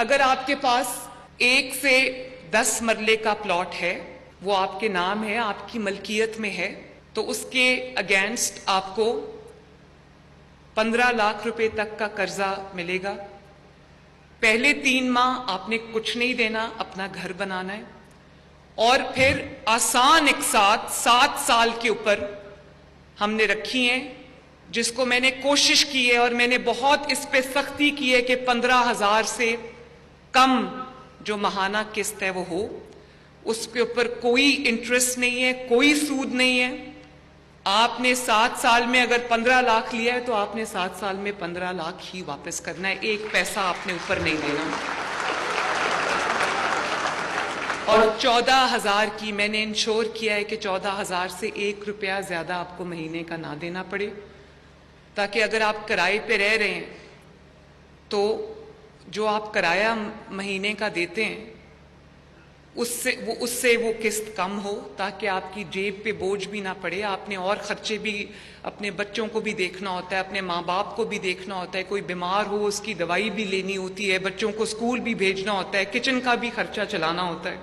अगर आपके पास 1 से 10 मरले का प्लॉट है, वो आपके नाम है, आपकी मलकियत में है, तो उसके अगेंस्ट आपको 15 लाख रुपए तक का कर्जा मिलेगा। पहले 3 माह आपने कुछ नहीं देना, अपना घर बनाना है, और फिर आसान एक साथ 7 साल के ऊपर हमने रखी है, जिसको मैंने कोशिश की है और मैंने बहुत इस पे सख्ती की है कि 15,000 से कम जो माहाना किस्त है वो हो। उसके ऊपर कोई इंटरेस्ट नहीं है, कोई सूद नहीं है। आपने 7 साल में अगर 15 लाख लिया है तो आपने 7 साल में 15 लाख ही वापस करना है, 1 पैसा आपने ऊपर नहीं देना। और 14,000 की मैंने इंश्योर किया है कि 14,000 से 1 रुपया ज्यादा आपको महीने का ना देना पड़े, ताकि अगर आप किराए पे रह रहे हैं तो जो आप किराया महीने का देते हैं उससे वो किस्त कम हो, ताकि आपकी जेब पे बोझ भी ना पड़े। आपने और खर्चे भी, अपने बच्चों को भी देखना होता है, अपने माँ बाप को भी देखना होता है, कोई बीमार हो उसकी दवाई भी लेनी होती है, बच्चों को स्कूल भी भेजना होता है, किचन का भी खर्चा चलाना होता है।